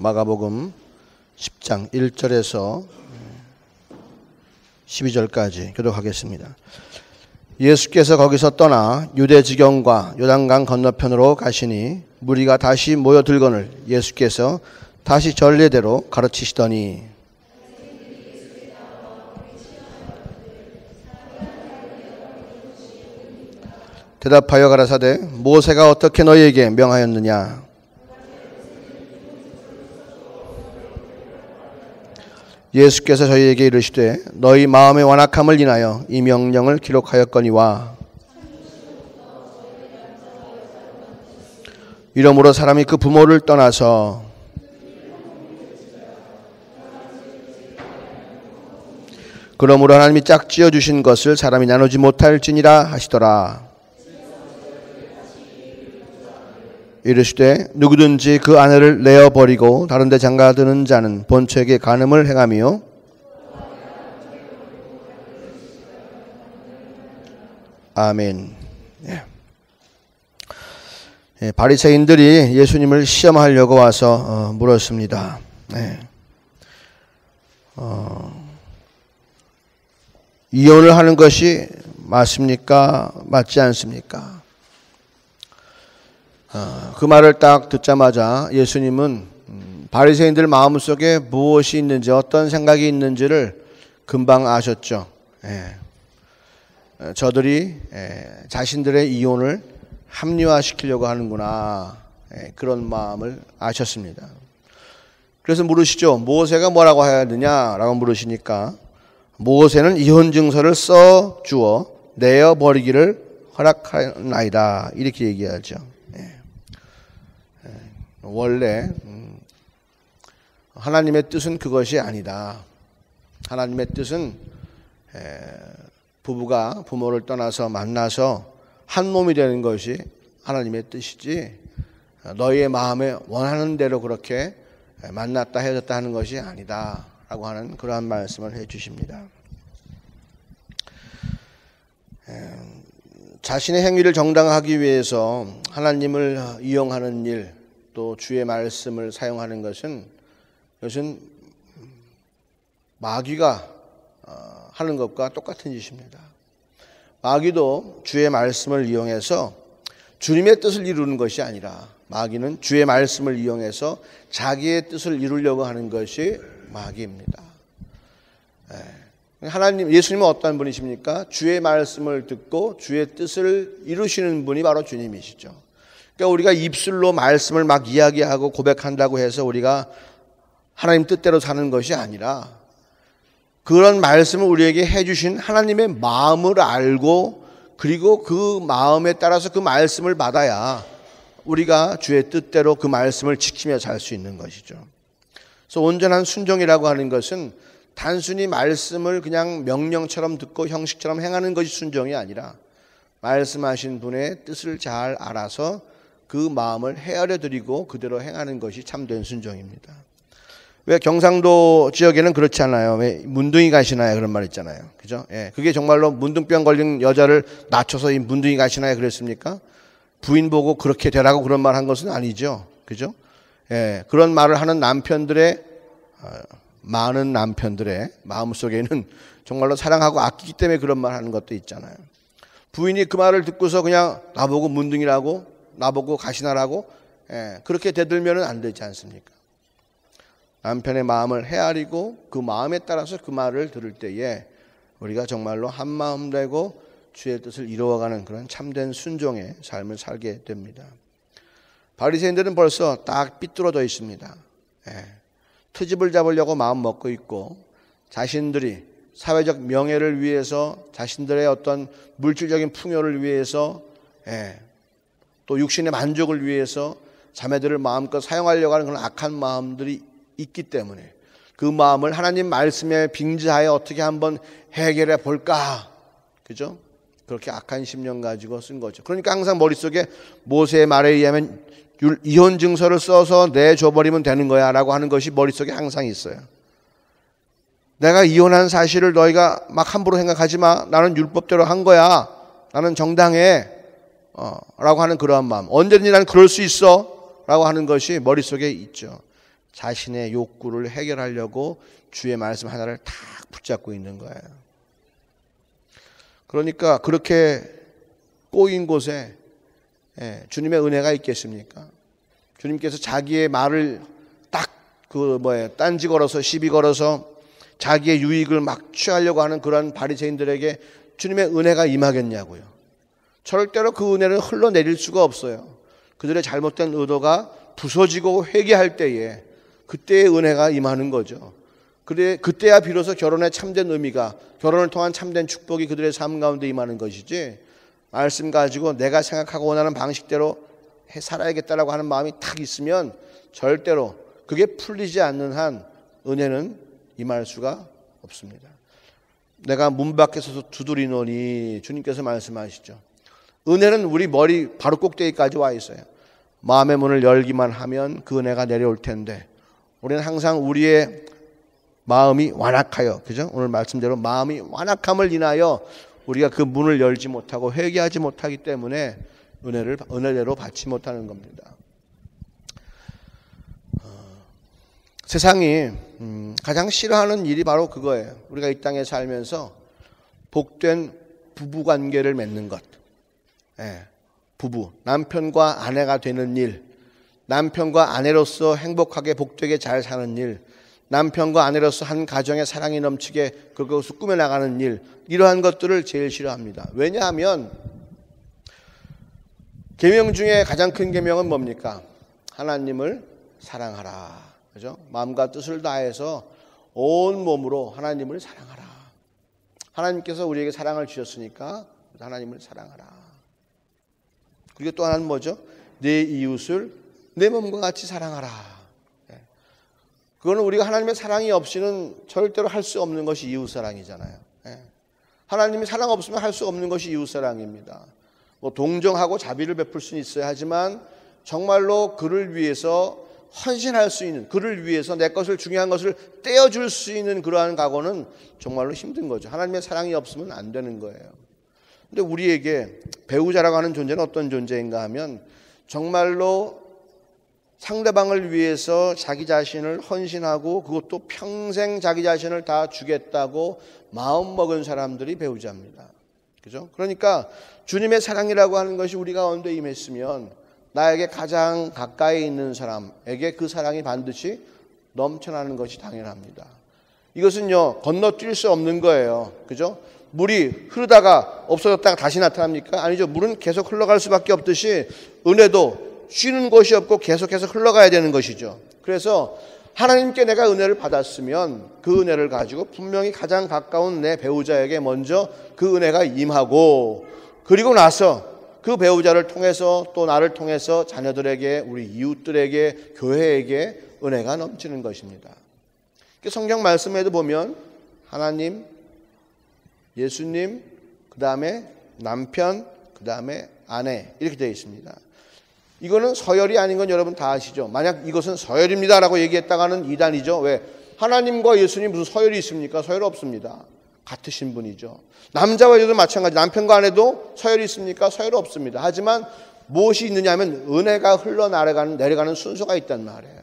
마가복음 10장 1절에서 12절까지 교독하겠습니다. 예수께서 거기서 떠나 유대 지경과 요단강 건너편으로 가시니 무리가 다시 모여들거늘 예수께서 다시 전례대로 가르치시더니 대답하여 가라사대 모세가 어떻게 너희에게 명하였느냐? 예수께서 저희에게 이르시되 너희 마음의 완악함을 인하여 이 명령을 기록하였거니와 이러므로 사람이 그 부모를 떠나서 그러므로 하나님이 짝지어 주신 것을 사람이 나누지 못할지니라 하시더라. 이르시되 누구든지 그 아내를 내어버리고 다른 데 장가드는 자는 본처에게 간음을 행하며 아멘. 바리새인들이 예수님을 시험하려고 와서 물었습니다. 이혼을 하는 것이 맞습니까? 맞지 않습니까? 그 말을 딱 듣자마자 예수님은 바리새인들 마음속에 무엇이 있는지 어떤 생각이 있는지를 금방 아셨죠. 저들이 자신들의 이혼을 합리화시키려고 하는구나, 그런 마음을 아셨습니다. 그래서 물으시죠. 모세가 뭐라고 해야 되냐라고 물으시니까 모세는 이혼 증서를 써 주어 내어버리기를 허락하나이다, 이렇게 얘기하죠. 원래 하나님의 뜻은 그것이 아니다. 하나님의 뜻은 부부가 부모를 떠나서 만나서 한 몸이 되는 것이 하나님의 뜻이지 너희의 마음에 원하는 대로 그렇게 만났다 헤어졌다 하는 것이 아니다 라고 하는 그러한 말씀을 해 주십니다. 자신의 행위를 정당화하기 위해서 하나님을 이용하는 일, 또 주의 말씀을 사용하는 것은 이것은 마귀가 하는 것과 똑같은 짓입니다. 마귀도 주의 말씀을 이용해서 주님의 뜻을 이루는 것이 아니라 마귀는 주의 말씀을 이용해서 자기의 뜻을 이루려고 하는 것이 마귀입니다. 하나님, 예수님은 어떤 분이십니까? 주의 말씀을 듣고 주의 뜻을 이루시는 분이 바로 주님이시죠. 그러니까 우리가 입술로 말씀을 막 이야기하고 고백한다고 해서 우리가 하나님 뜻대로 사는 것이 아니라 그런 말씀을 우리에게 해주신 하나님의 마음을 알고 그리고 그 마음에 따라서 그 말씀을 받아야 우리가 주의 뜻대로 그 말씀을 지키며 살 수 있는 것이죠. 그래서 온전한 순종이라고 하는 것은 단순히 말씀을 그냥 명령처럼 듣고 형식처럼 행하는 것이 순종이 아니라 말씀하신 분의 뜻을 잘 알아서 그 마음을 헤아려 드리고 그대로 행하는 것이 참된 순종입니다. 왜 경상도 지역에는 그렇지 않아요? 왜 문둥이 가시나요? 그런 말 있잖아요. 그죠? 그게 정말로 문둥병 걸린 여자를 낮춰서 이 문둥이 가시나요? 그랬습니까? 부인 보고 그렇게 되라고 그런 말 한 것은 아니죠. 그죠? 그런 말을 하는 남편들의, 많은 남편들의 마음속에는 정말로 사랑하고 아끼기 때문에 그런 말 하는 것도 있잖아요. 부인이 그 말을 듣고서 그냥 나보고 문둥이라고, 나보고 가시나라고, 그렇게 대들면 안 되지 않습니까? 남편의 마음을 헤아리고 그 마음에 따라서 그 말을 들을 때에 우리가 정말로 한 마음 되고 주의 뜻을 이루어가는 그런 참된 순종의 삶을 살게 됩니다. 바리새인들은 벌써 딱 삐뚤어져 있습니다. 트집을 잡으려고 마음 먹고 있고 자신들이 사회적 명예를 위해서 자신들의 어떤 물질적인 풍요를 위해서 또 육신의 만족을 위해서 자매들을 마음껏 사용하려고 하는 그런 악한 마음들이 있기 때문에 그 마음을 하나님 말씀에 빙자하여 어떻게 한번 해결해 볼까, 그죠? 그렇게 악한 심령 가지고 쓴 거죠. 그러니까 항상 머릿속에 모세의 말에 의하면 이혼 증서를 써서 내줘버리면 되는 거야 라고 하는 것이 머릿속에 항상 있어요. 내가 이혼한 사실을 너희가 막 함부로 생각하지 마. 나는 율법대로 한 거야. 나는 정당해. 라고 하는 그러한 마음. 언제든지 나는 그럴 수 있어. 라고 하는 것이 머릿속에 있죠. 자신의 욕구를 해결하려고 주의 말씀 하나를 탁 붙잡고 있는 거예요. 그러니까 그렇게 꼬인 곳에 주님의 은혜가 있겠습니까? 주님께서 자기의 말을 딱 딴지 걸어서 시비 걸어서 자기의 유익을 막 취하려고 하는 그런 바리새인들에게 주님의 은혜가 임하겠냐고요. 절대로 그 은혜는 흘러내릴 수가 없어요. 그들의 잘못된 의도가 부서지고 회개할 때에 그때의 은혜가 임하는 거죠. 그때야 비로소 결혼의 참된 의미가, 결혼을 통한 참된 축복이 그들의 삶 가운데 임하는 것이지, 말씀 가지고 내가 생각하고 원하는 방식대로 살아야겠다라고 하는 마음이 탁 있으면 절대로 그게 풀리지 않는 한 은혜는 임할 수가 없습니다. 내가 문 밖에 서서 두드리노니, 주님께서 말씀하시죠. 은혜는 우리 머리 바로 꼭대기까지 와 있어요. 마음의 문을 열기만 하면 그 은혜가 내려올 텐데, 우리는 항상 우리의 마음이 완악하여, 그죠? 오늘 말씀대로 마음이 완악함을 인하여 우리가 그 문을 열지 못하고 회개하지 못하기 때문에 은혜대로 받지 못하는 겁니다. 세상이 가장 싫어하는 일이 바로 그거예요. 우리가 이 땅에 살면서 복된 부부관계를 맺는 것. 부부, 남편과 아내가 되는 일, 남편과 아내로서 행복하게 복되게 잘 사는 일, 남편과 아내로서 한 가정의 사랑이 넘치게 그것을 꾸며나가는 일, 이러한 것들을 제일 싫어합니다. 왜냐하면 계명 중에 가장 큰 계명은 뭡니까? 하나님을 사랑하라. 그죠? 마음과 뜻을 다해서 온 몸으로 하나님을 사랑하라. 하나님께서 우리에게 사랑을 주셨으니까 하나님을 사랑하라. 그리고 또 하나는 뭐죠? 내 이웃을 내 몸과 같이 사랑하라. 그거는 우리가 하나님의 사랑이 없이는 절대로 할 수 없는 것이 이웃사랑이잖아요. 하나님이 사랑 없으면 할 수 없는 것이 이웃사랑입니다. 동정하고 자비를 베풀 수는 있어야 하지만 정말로 그를 위해서 헌신할 수 있는, 그를 위해서 내 것을, 중요한 것을 떼어줄 수 있는 그러한 각오는 정말로 힘든 거죠. 하나님의 사랑이 없으면 안 되는 거예요. 근데 우리에게 배우자라고 하는 존재는 어떤 존재인가 하면 정말로 상대방을 위해서 자기 자신을 헌신하고 그것도 평생 자기 자신을 다 주겠다고 마음먹은 사람들이 배우자입니다. 그죠? 그러니까 주님의 사랑이라고 하는 것이 우리 가운데 임했으면 나에게 가장 가까이 있는 사람에게 그 사랑이 반드시 넘쳐나는 것이 당연합니다. 이것은요, 건너뛸 수 없는 거예요. 그죠? 물이 흐르다가 없어졌다가 다시 나타납니까? 아니죠. 물은 계속 흘러갈 수밖에 없듯이 은혜도 쉬는 곳이 없고 계속해서 흘러가야 되는 것이죠. 그래서 하나님께 내가 은혜를 받았으면 그 은혜를 가지고 분명히 가장 가까운 내 배우자에게 먼저 그 은혜가 임하고, 그리고 나서 그 배우자를 통해서 또 나를 통해서 자녀들에게, 우리 이웃들에게, 교회에게 은혜가 넘치는 것입니다. 성경 말씀에도 보면 하나님, 예수님, 그 다음에 남편, 그 다음에 아내, 이렇게 되어 있습니다. 이거는 서열이 아닌 건 여러분 다 아시죠? 만약 이것은 서열입니다라고 얘기했다가는 이단이죠. 왜? 하나님과 예수님 무슨 서열이 있습니까? 서열 없습니다. 같으신 분이죠. 남자와 여자도 마찬가지. 남편과 아내도 서열이 있습니까? 서열 없습니다. 하지만 무엇이 있느냐 하면 은혜가 내려가는 순서가 있단 말이에요.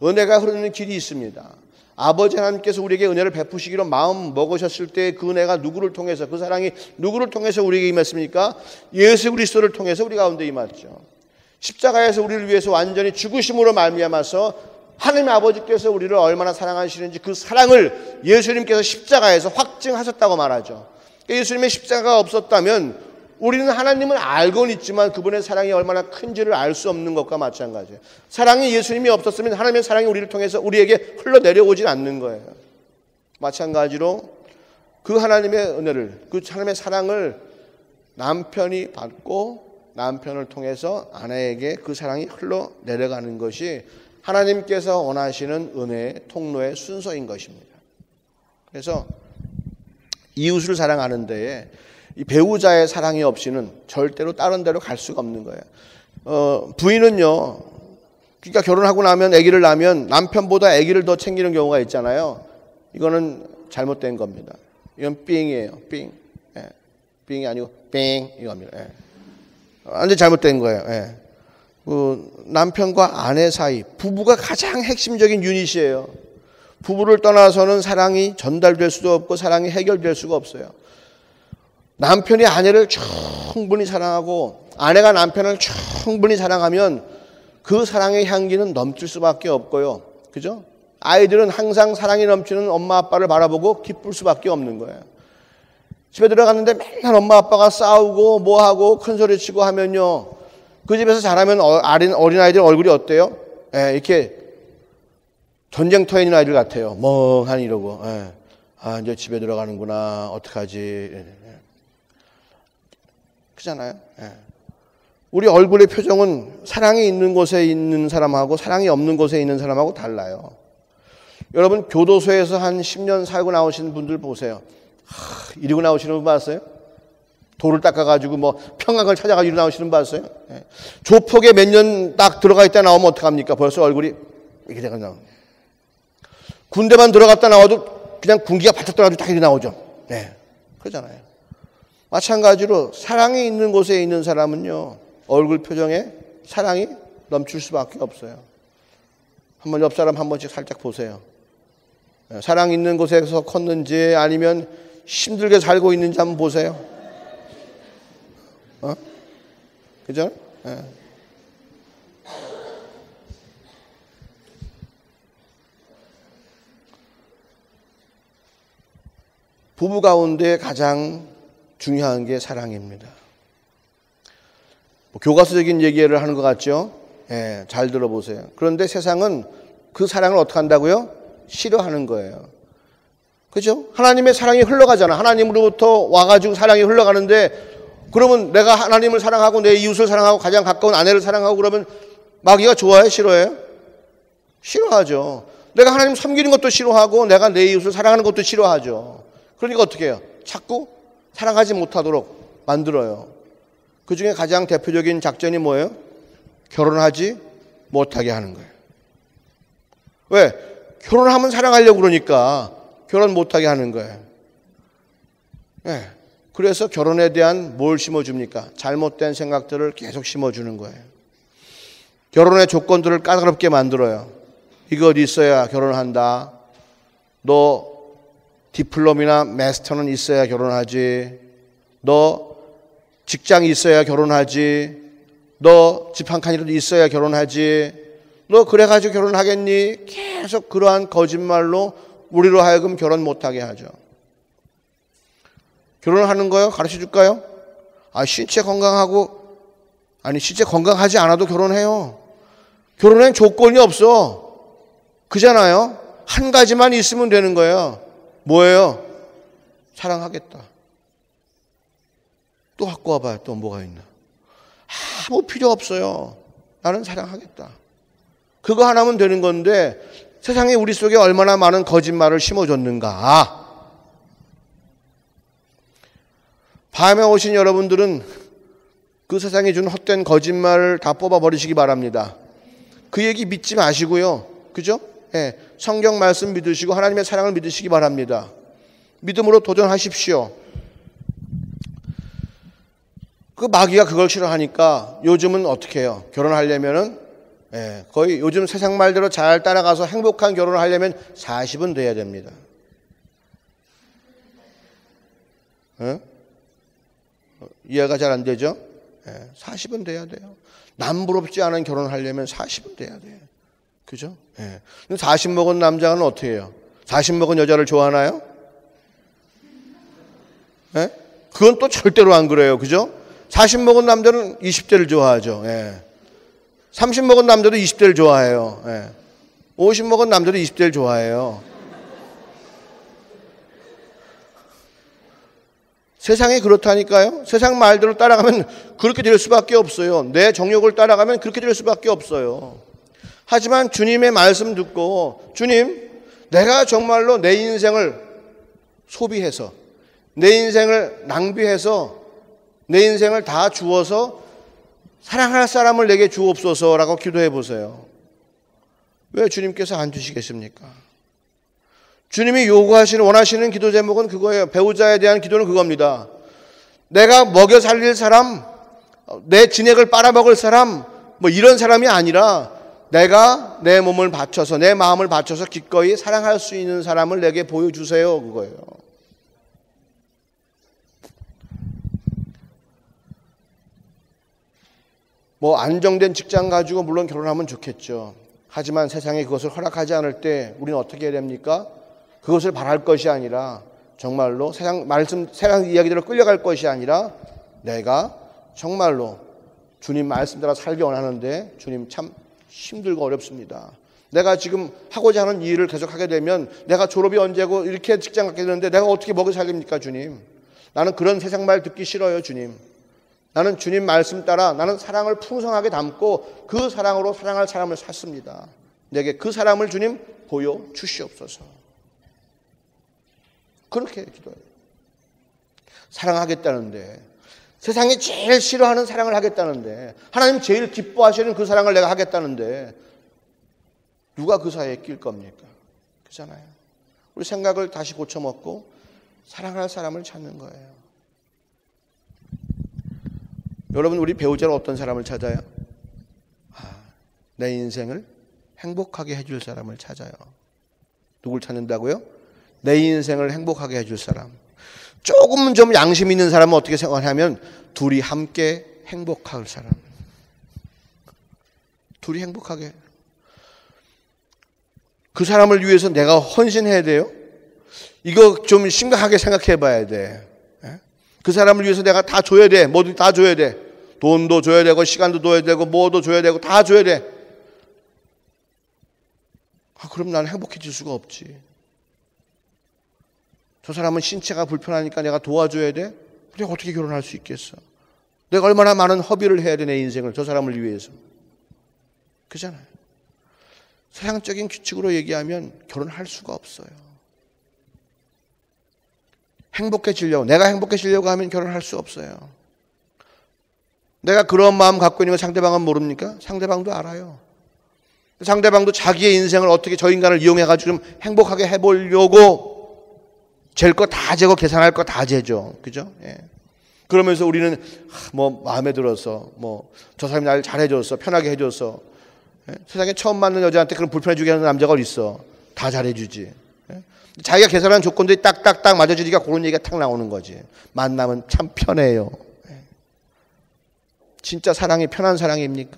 은혜가 흐르는 길이 있습니다. 아버지 하나님께서 우리에게 은혜를 베푸시기로 마음 먹으셨을 때 그 은혜가 누구를 통해서, 그 사랑이 누구를 통해서 우리에게 임했습니까? 예수 그리스도를 통해서 우리 가운데 임했죠. 십자가에서 우리를 위해서 완전히 죽으심으로 말미암아서 하나님 아버지께서 우리를 얼마나 사랑하시는지 그 사랑을 예수님께서 십자가에서 확증하셨다고 말하죠. 예수님의 십자가가 없었다면 우리는 하나님을 알고는 있지만 그분의 사랑이 얼마나 큰지를 알 수 없는 것과 마찬가지예요. 사랑이 예수님이 없었으면 하나님의 사랑이 우리를 통해서 우리에게 흘러내려오질 않는 거예요. 마찬가지로 그 하나님의 은혜를, 그 하나님의 사랑을 남편이 받고 남편을 통해서 아내에게 그 사랑이 흘러내려가는 것이 하나님께서 원하시는 은혜의 통로의 순서인 것입니다. 그래서 이웃을 사랑하는 데에 이 배우자의 사랑이 없이는 절대로 다른 데로 갈 수가 없는 거예요. 부인은요, 그러니까 결혼하고 나면 아기를 낳으면 남편보다 아기를 더 챙기는 경우가 있잖아요. 이거는 잘못된 겁니다. 이건 삥이에요. 삥. 삥이 아니고 뺑 이겁니다. 완전 잘못된 거예요. 남편과 아내 사이, 부부가 가장 핵심적인 유닛이에요. 부부를 떠나서는 사랑이 전달될 수도 없고 사랑이 해결될 수가 없어요. 남편이 아내를 충분히 사랑하고 아내가 남편을 충분히 사랑하면 그 사랑의 향기는 넘칠 수밖에 없고요. 그죠? 아이들은 항상 사랑이 넘치는 엄마 아빠를 바라보고 기쁠 수밖에 없는 거예요. 집에 들어갔는데 맨날 엄마 아빠가 싸우고 뭐하고 큰소리치고 하면요, 그 집에서 자라면 어린아이들 얼굴이 어때요? 예, 이렇게 전쟁터에 있는 아이들 같아요. 멍하니 이러고. 예. 아, 이제 집에 들어가는구나. 어떡하지. 그렇잖아요. 예. 우리 얼굴의 표정은 사랑이 있는 곳에 있는 사람하고 사랑이 없는 곳에 있는 사람하고 달라요. 여러분 교도소에서 한 10년 살고 나오시는 분들 보세요. 이러고 나오시는 분 봤어요? 돌을 닦아가지고 뭐 평강을 찾아가지고 이러고 나오시는 분 봤어요? 예. 조폭에 몇 년 딱 들어가 있다 나오면 어떡합니까? 벌써 얼굴이 이렇게 돼가 나오고. 군대만 들어갔다 나와도 그냥 군기가 바짝 돌아가지고 딱 이렇게 나오죠. 네. 그러잖아요. 마찬가지로 사랑이 있는 곳에 있는 사람은요, 얼굴 표정에 사랑이 넘칠 수밖에 없어요. 한번 옆 사람 한 번씩 살짝 보세요. 사랑 있는 곳에서 컸는지 아니면 힘들게 살고 있는지 한번 보세요. 그죠? 네. 부부 가운데 가장 중요한 게 사랑입니다. 교과서적인 얘기를 하는 것 같죠? 예, 잘 들어보세요. 그런데 세상은 그 사랑을 어떻게 한다고요? 싫어하는 거예요. 그죠? 하나님의 사랑이 흘러가잖아. 하나님으로부터 와가지고 사랑이 흘러가는데, 그러면 내가 하나님을 사랑하고 내 이웃을 사랑하고 가장 가까운 아내를 사랑하고 그러면 마귀가 좋아해요? 싫어해요? 싫어하죠. 내가 하나님 섬기는 것도 싫어하고 내가 내 이웃을 사랑하는 것도 싫어하죠. 그러니까 어떻게 해요? 자꾸 사랑하지 못하도록 만들어요. 그 중에 가장 대표적인 작전이 뭐예요? 결혼하지 못하게 하는 거예요. 왜? 결혼하면 사랑하려고 그러니까 결혼 못하게 하는 거예요. 네. 그래서 결혼에 대한 뭘 심어줍니까? 잘못된 생각들을 계속 심어주는 거예요. 결혼의 조건들을 까다롭게 만들어요. 이거 있어야 결혼한다. 너 디플롬이나 마스터는 있어야 결혼하지. 너 직장이 있어야 결혼하지. 너 집 한 칸이라도 있어야 결혼하지. 너 그래가지고 결혼하겠니? 계속 그러한 거짓말로 우리로 하여금 결혼 못하게 하죠. 결혼하는 거요? 가르쳐 줄까요? 신체 건강하고, 신체 건강하지 않아도 결혼해요. 결혼엔 조건이 없어. 그잖아요. 한 가지만 있으면 되는 거예요. 뭐예요? 사랑하겠다. 또 갖고 와봐요. 또 뭐가 있나? 아무 필요 없어요. 나는 사랑하겠다. 그거 하나면 되는 건데 세상에 우리 속에 얼마나 많은 거짓말을 심어줬는가. 밤에 오신 여러분들은 그 세상에 준 헛된 거짓말을 다 뽑아버리시기 바랍니다. 그 얘기 믿지 마시고요. 그죠? 예, 성경 말씀 믿으시고 하나님의 사랑을 믿으시기 바랍니다. 믿음으로 도전하십시오. 그 마귀가 그걸 싫어하니까 요즘은 어떻게 해요? 결혼하려면은 거의 요즘 세상 말대로 잘 따라가서 행복한 결혼을 하려면 40은 돼야 됩니다. 이해가 잘 안 되죠? 40은 돼야 돼요. 남부럽지 않은 결혼을 하려면 40은 돼야 돼요. 그죠? 40 먹은 남자는 어떻게 해요? 40 먹은 여자를 좋아하나요? 그건 또 절대로 안 그래요. 그죠? 40 먹은 남자는 20대를 좋아하죠. 30 먹은 남자도 20대를 좋아해요. 50 먹은 남자도 20대를 좋아해요. 세상이 그렇다니까요. 세상 말대로 따라가면 그렇게 될 수밖에 없어요. 내 정욕을 따라가면 그렇게 될 수밖에 없어요. 하지만 주님의 말씀 듣고, 주님, 내가 정말로 내 인생을 소비해서, 내 인생을 낭비해서, 내 인생을 다 주어서 사랑할 사람을 내게 주옵소서라고 기도해 보세요. 왜 주님께서 안 주시겠습니까? 주님이 요구하시는, 원하시는 기도 제목은 그거예요. 배우자에 대한 기도는 그겁니다. 내가 먹여 살릴 사람, 내 진액을 빨아먹을 사람, 뭐 이런 사람이 아니라 내가 내 몸을 바쳐서 내 마음을 바쳐서 기꺼이 사랑할 수 있는 사람을 내게 보여주세요. 그거예요. 뭐 안정된 직장 가지고 물론 결혼하면 좋겠죠. 하지만 세상에 그것을 허락하지 않을 때 우리는 어떻게 해야 됩니까? 그것을 바랄 것이 아니라 정말로 세상 이야기대로 끌려갈 것이 아니라 내가 정말로 주님 말씀 따라 살기 원하는데 주님 참 힘들고 어렵습니다. 내가 지금 하고자 하는 일을 계속 하게 되면 내가 졸업이 언제고 이렇게 직장 갖게 되는데 내가 어떻게 먹여 살립니까 주님? 나는 그런 세상 말 듣기 싫어요 주님. 나는 주님 말씀 따라 나는 사랑을 풍성하게 담고 그 사랑으로 사랑할 사람을 찾습니다. 내게 그 사람을 주님 보여주시옵소서. 그렇게 기도해요. 사랑하겠다는데 세상이 제일 싫어하는 사랑을 하겠다는데 하나님 제일 기뻐하시는 그 사랑을 내가 하겠다는데 누가 그 사이에 낄 겁니까? 그렇잖아요. 우리 생각을 다시 고쳐먹고 사랑할 사람을 찾는 거예요. 여러분 우리 배우자는 어떤 사람을 찾아요? 내 인생을 행복하게 해줄 사람을 찾아요. 누굴 찾는다고요? 내 인생을 행복하게 해줄 사람. 조금 좀 양심 있는 사람은 어떻게 생각하냐면 둘이 함께 행복할 사람. 둘이 행복하게. 그 사람을 위해서 내가 헌신해야 돼요? 이거 좀 심각하게 생각해 봐야 돼. 그 사람을 위해서 내가 다 줘야 돼. 뭐든 다 줘야 돼. 돈도 줘야 되고 시간도 줘야 되고 뭐도 줘야 되고 다 줘야 돼. 그럼 나는 행복해질 수가 없지. 저 사람은 신체가 불편하니까 내가 도와줘야 돼? 내가 어떻게 결혼할 수 있겠어? 내가 얼마나 많은 허비를 해야 돼 내 인생을 저 사람을 위해서. 그잖아요. 세상적인 규칙으로 얘기하면 결혼할 수가 없어요. 내가 행복해지려고 하면 결혼할 수 없어요. 내가 그런 마음 갖고 있는 걸 상대방은 모릅니까? 상대방도 알아요. 상대방도 자기의 인생을 어떻게 저 인간을 이용해가지고 좀 행복하게 해보려고 잴 거 다 재고 계산할 거 다 재죠. 그죠? 예. 그러면서 우리는 뭐 마음에 들어서 뭐 저 사람이 나를 잘해줬어. 편하게 해줬어. 예? 세상에 처음 만난 여자한테 그런 불편해주게 하는 남자가 어딨어. 다 잘해주지. 예? 자기가 계산한 조건들이 딱딱딱 맞아주니까 그런 얘기가 탁 나오는 거지. 만나면 참 편해요. 예. 진짜 사랑이 편한 사랑입니까?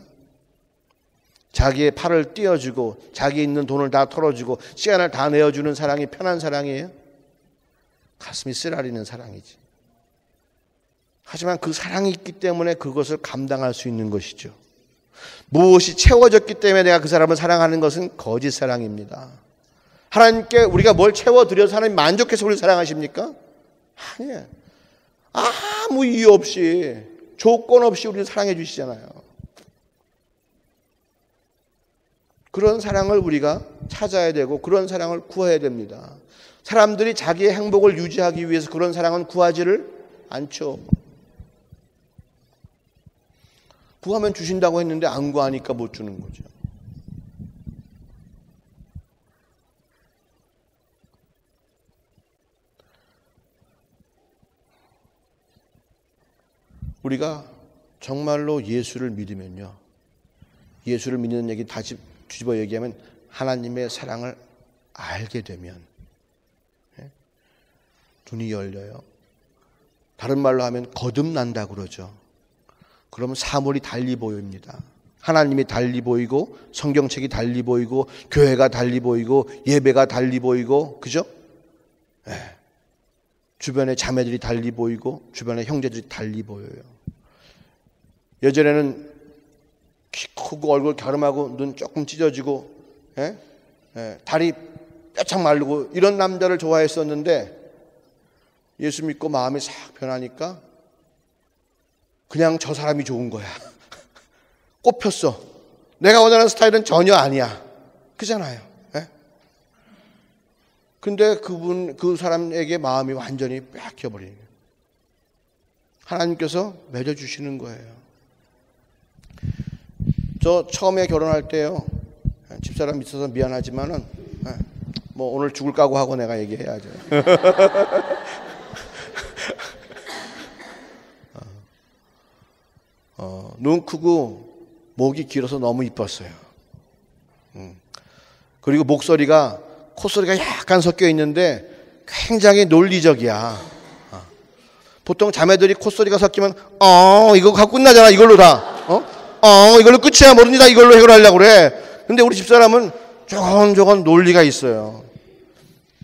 자기의 팔을 띄워주고 자기 있는 돈을 다 털어주고 시간을 다 내어주는 사랑이 편한 사랑이에요? 가슴이 쓰라리는 사랑이지. 하지만 그 사랑이 있기 때문에 그것을 감당할 수 있는 것이죠. 무엇이 채워졌기 때문에 내가 그 사람을 사랑하는 것은 거짓 사랑입니다. 하나님께 우리가 뭘 채워드려서 하나님 만족해서 우리를 사랑하십니까? 아니에요. 아무 이유 없이 조건 없이 우리를 사랑해 주시잖아요. 그런 사랑을 우리가 찾아야 되고 그런 사랑을 구해야 됩니다. 사람들이 자기의 행복을 유지하기 위해서 그런 사랑은 구하지를 않죠. 구하면 주신다고 했는데 안 구하니까 못 주는 거죠. 우리가 정말로 예수를 믿으면요. 예수를 믿는 얘기 다시 뒤집어 얘기하면 하나님의 사랑을 알게 되면 눈이 열려요. 다른 말로 하면 거듭난다 그러죠. 그러면 사물이 달리 보입니다. 하나님이 달리 보이고 성경책이 달리 보이고 교회가 달리 보이고 예배가 달리 보이고 그죠? 주변에 자매들이 달리 보이고 주변에 형제들이 달리 보여요. 예전에는 키 크고 얼굴 갸름하고 눈 조금 찢어지고 다리 뼈창 마르고 이런 남자를 좋아했었는데 예수 믿고 마음이 싹 변하니까 그냥 저 사람이 좋은 거야. 꼽혔어. 내가 원하는 스타일은 전혀 아니야. 그잖아요. 근데 그 사람에게 마음이 완전히 뺏겨버리는 거예요. 하나님께서 맺어주시는 거예요. 저 처음에 결혼할 때요. 집사람 있어서 미안하지만은 뭐 오늘 죽을 각오하고 내가 얘기해야죠. 눈 크고 목이 길어서 너무 이뻤어요. 그리고 목소리가 콧소리가 약간 섞여 있는데 굉장히 논리적이야. 보통 자매들이 콧소리가 섞이면 이거 갖고 끝나잖아. 이걸로 다. 이걸로 끝이야. 뭐든지 다 이걸로 해결하려고 그래. 근데 우리 집사람은 조곤조곤 논리가 있어요.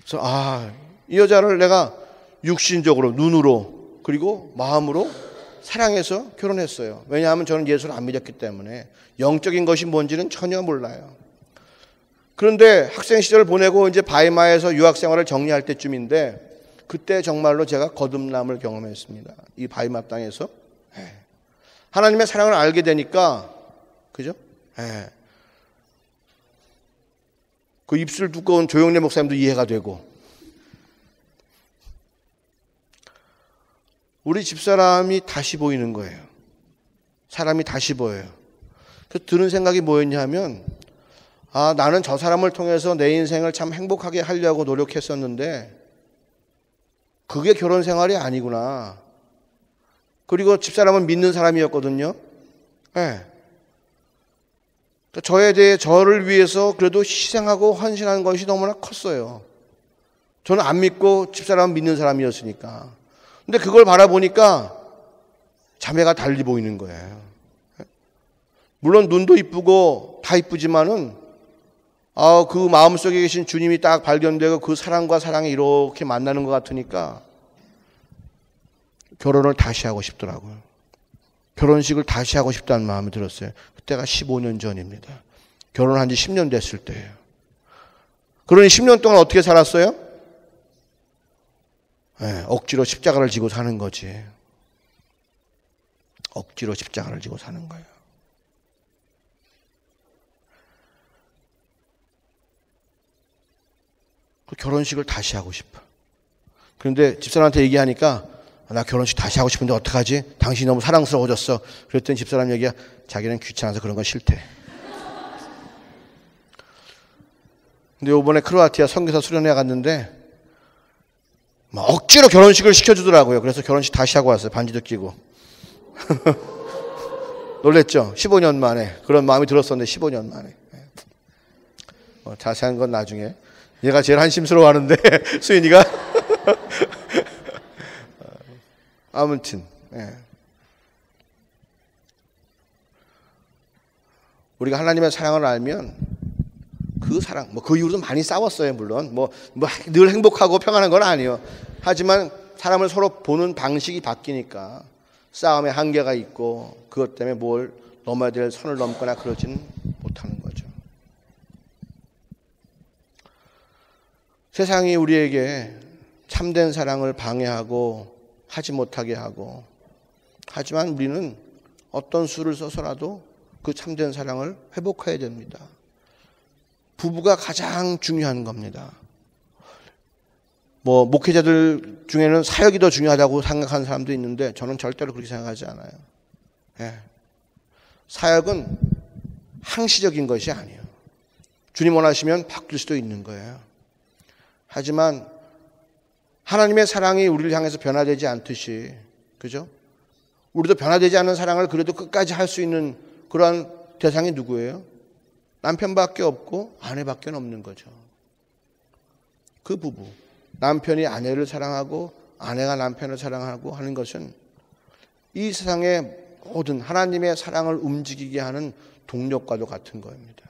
그래서 이 여자를 내가 육신적으로 눈으로 그리고 마음으로 사랑해서 결혼했어요. 왜냐하면 저는 예수를 안 믿었기 때문에 영적인 것이 뭔지는 전혀 몰라요. 그런데 학생 시절을 보내고 이제 바이마에서 유학 생활을 정리할 때쯤인데 그때 정말로 제가 거듭남을 경험했습니다. 이 바이마 땅에서 하나님의 사랑을 알게 되니까 그죠? 그 입술 두꺼운 조영래 목사님도 이해가 되고 우리 집사람이 다시 보이는 거예요. 사람이 다시 보여요. 그래서 드는 생각이 뭐였냐 하면 나는 저 사람을 통해서 내 인생을 참 행복하게 하려고 노력했었는데 그게 결혼 생활이 아니구나. 그리고 집사람은 믿는 사람이었거든요. 저에 대해 저를 위해서 그래도 희생하고 헌신하는 것이 너무나 컸어요. 저는 안 믿고 집사람은 믿는 사람이었으니까. 근데 그걸 바라보니까 자매가 달리 보이는 거예요. 물론 눈도 이쁘고 다 이쁘지만은 그 마음속에 계신 주님이 딱 발견되고 그 사랑과 사랑이 이렇게 만나는 것 같으니까 결혼을 다시 하고 싶더라고요. 결혼식을 다시 하고 싶다는 마음이 들었어요. 그때가 15년 전입니다. 결혼한 지 10년 됐을 때예요. 그러니 10년 동안 어떻게 살았어요? 억지로 십자가를 지고 사는 거지. 억지로 십자가를 지고 사는 거예요. 그 결혼식을 다시 하고 싶어. 그런데 집사람한테 얘기하니까 나 결혼식 다시 하고 싶은데 어떡하지? 당신이 너무 사랑스러워졌어. 그랬더니 집사람 얘기야. 자기는 귀찮아서 그런 건 싫대. 근데 이번에 크로아티아 선교사 수련회 갔는데 막 억지로 결혼식을 시켜주더라고요. 그래서 결혼식 다시 하고 왔어요. 반지도 끼고. 놀랬죠? 15년 만에. 그런 마음이 들었었는데 15년 만에. 자세한 건 나중에. 얘가 제일 한심스러워하는데 수인이가. 아무튼 우리가 하나님의 사랑을 알면 그 사랑, 그 이후로도 많이 싸웠어요. 물론 늘 행복하고 평안한 건 아니에요. 하지만 사람을 서로 보는 방식이 바뀌니까 싸움에 한계가 있고 그것 때문에 뭘 넘어야 될 선을 넘거나 그러지는 못하는 거죠. 세상이 우리에게 참된 사랑을 방해하고 하지 못하게 하고 하지만 우리는 어떤 수를 써서라도 그 참된 사랑을 회복해야 됩니다. 부부가 가장 중요한 겁니다. 목회자들 중에는 사역이 더 중요하다고 생각하는 사람도 있는데 저는 절대로 그렇게 생각하지 않아요. 사역은 항시적인 것이 아니에요. 주님 원하시면 바뀔 수도 있는 거예요. 하지만 하나님의 사랑이 우리를 향해서 변화되지 않듯이, 그죠? 우리도 변화되지 않는 사랑을 그래도 끝까지 할 수 있는 그러한 대상이 누구예요? 남편밖에 없고 아내밖에 없는 거죠. 그 부부, 남편이 아내를 사랑하고 아내가 남편을 사랑하고 하는 것은 이 세상의 모든 하나님의 사랑을 움직이게 하는 동력과도 같은 겁니다.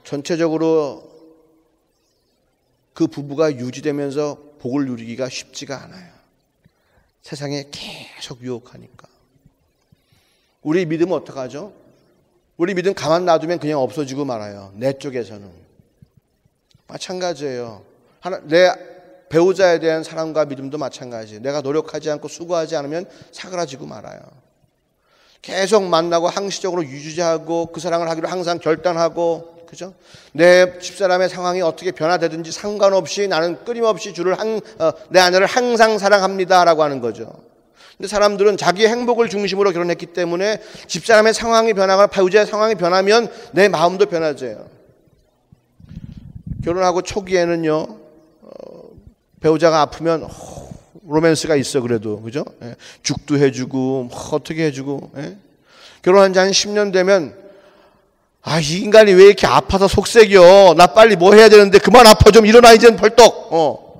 전체적으로 그 부부가 유지되면서 복을 누리기가 쉽지가 않아요. 세상에 계속 유혹하니까. 우리 믿음은 어떡하죠? 우리 믿음 가만 놔두면 그냥 없어지고 말아요. 내 쪽에서는. 마찬가지예요. 내 배우자에 대한 사랑과 믿음도 마찬가지예요. 내가 노력하지 않고 수고하지 않으면 사그라지고 말아요. 계속 만나고 항시적으로 유지하고 그 사랑을 하기로 항상 결단하고, 그죠? 내 집사람의 상황이 어떻게 변화되든지 상관없이 나는 끊임없이 내 아내를 항상 사랑합니다라고 하는 거죠. 근데 사람들은 자기의 행복을 중심으로 결혼했기 때문에 집사람의 상황이 변하거나 배우자의 상황이 변하면 내 마음도 변화져요. 결혼하고 초기에는요, 배우자가 아프면 로맨스가 있어 그래도 그죠? 예. 죽도 해주고 뭐 어떻게 해주고 예. 결혼한 지 한 10년 되면 이 인간이 왜 이렇게 아파서 속색이여? 나 빨리 뭐 해야 되는데 그만 아파 좀 일어나 이젠 벌떡.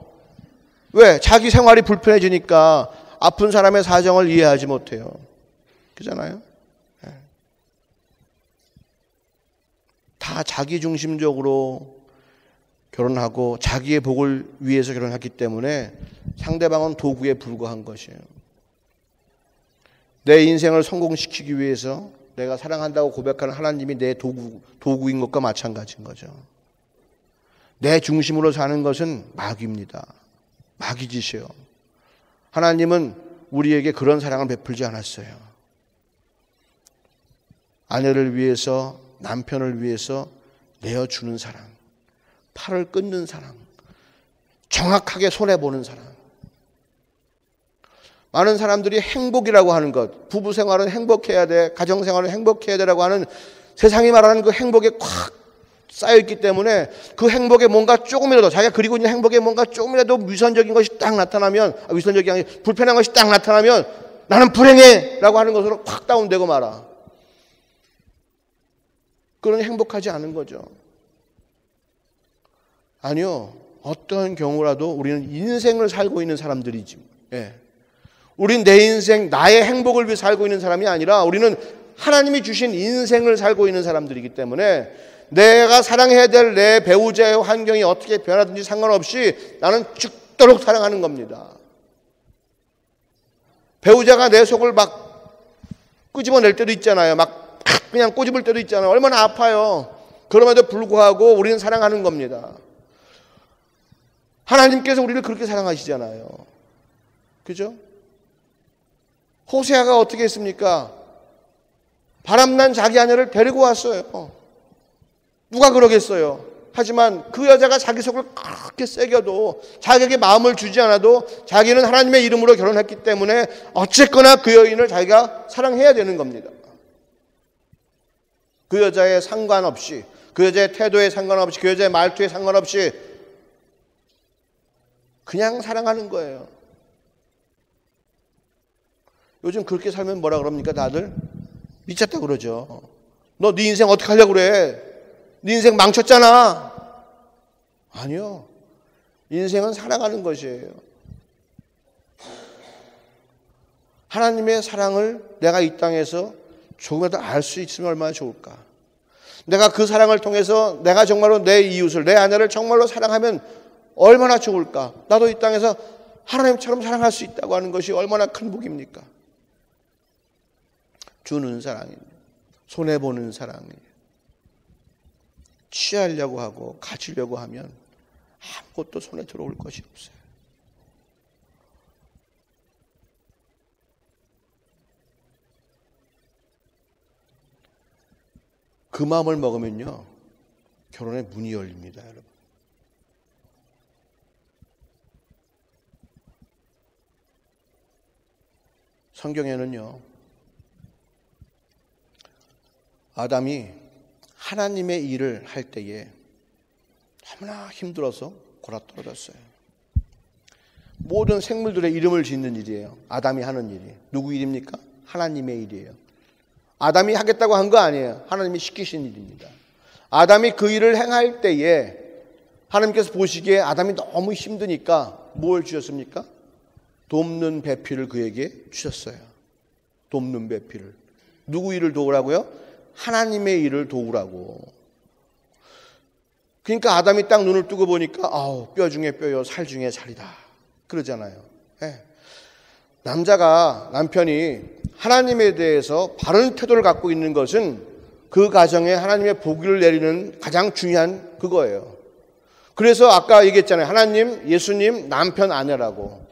왜? 자기 생활이 불편해지니까 아픈 사람의 사정을 이해하지 못해요. 그잖아요? 예. 다 자기 중심적으로 결혼하고 자기의 복을 위해서 결혼했기 때문에 상대방은 도구에 불과한 것이에요. 내 인생을 성공시키기 위해서 내가 사랑한다고 고백하는 하나님이 내 도구인 것과 마찬가지인 거죠. 내 중심으로 사는 것은 마귀입니다. 마귀 짓이에요. 하나님은 우리에게 그런 사랑을 베풀지 않았어요. 아내를 위해서, 남편을 위해서 내어주는 사랑, 팔을 끊는 사랑, 정확하게 손해보는 사랑. 많은 사람들이 행복이라고 하는 것, 부부 생활은 행복해야 돼, 가정 생활은 행복해야 되라고 하는 세상이 말하는 그 행복에 꽉 쌓여있기 때문에 그 행복에 뭔가 조금이라도, 자기가 그리고 있는 행복에 뭔가 조금이라도 위선적인 것이 딱 나타나면, 위선적이 아니라 불편한 것이 딱 나타나면 나는 불행해! 라고 하는 것으로 확 다운되고 말아. 그건 행복하지 않은 거죠. 아니요. 어떤 경우라도 우리는 인생을 살고 있는 사람들이지. 예. 우린 내 인생, 나의 행복을 위해 살고 있는 사람이 아니라 우리는 하나님이 주신 인생을 살고 있는 사람들이기 때문에 내가 사랑해야 될 내 배우자의 환경이 어떻게 변하든지 상관없이 나는 죽도록 사랑하는 겁니다. 배우자가 내 속을 막 끄집어낼 때도 있잖아요. 막 그냥 꼬집을 때도 있잖아요. 얼마나 아파요. 그럼에도 불구하고 우리는 사랑하는 겁니다. 하나님께서 우리를 그렇게 사랑하시잖아요. 그죠? 호세아가 어떻게 했습니까? 바람난 자기 아내를 데리고 왔어요. 누가 그러겠어요? 하지만 그 여자가 자기 속을 그렇게 새겨도 자기에게 마음을 주지 않아도 자기는 하나님의 이름으로 결혼했기 때문에 어쨌거나 그 여인을 자기가 사랑해야 되는 겁니다. 그 여자의 상관없이, 그 여자의 태도에 상관없이, 그 여자의 말투에 상관없이 그냥 사랑하는 거예요. 요즘 그렇게 살면 뭐라 그럽니까 다들? 미쳤다 그러죠. 너 네 인생 어떻게 하려고 그래? 네 인생 망쳤잖아. 아니요. 인생은 살아가는 것이에요. 하나님의 사랑을 내가 이 땅에서 조금이라도 알 수 있으면 얼마나 좋을까. 내가 그 사랑을 통해서 내가 정말로 내 이웃을, 내 아내를 정말로 사랑하면 얼마나 좋을까. 나도 이 땅에서 하나님처럼 사랑할 수 있다고 하는 것이 얼마나 큰 복입니까. 주는 사랑입니다. 손해보는 사랑이에요. 취하려고 하고 가지려고 하면 아무것도 손에 들어올 것이 없어요. 그 마음을 먹으면요, 결혼의 문이 열립니다, 여러분. 성경에는요, 아담이 하나님의 일을 할 때에 너무나 힘들어서 골아떨어졌어요. 모든 생물들의 이름을 짓는 일이에요. 아담이 하는 일이. 누구 일입니까? 하나님의 일이에요. 아담이 하겠다고 한 거 아니에요. 하나님이 시키신 일입니다. 아담이 그 일을 행할 때에 하나님께서 보시기에 아담이 너무 힘드니까 뭘 주셨습니까? 돕는 배필을 그에게 주셨어요. 돕는 배필을. 누구 일을 도우라고요? 하나님의 일을 도우라고. 그러니까 아담이 딱 눈을 뜨고 보니까 뼈 중에 뼈요, 살 중에 살이다 그러잖아요. 네. 남편이 하나님에 대해서 바른 태도를 갖고 있는 것은 그 가정에 하나님의 복을 내리는 가장 중요한 그거예요. 그래서 아까 얘기했잖아요. 하나님, 예수님, 남편, 아내라고.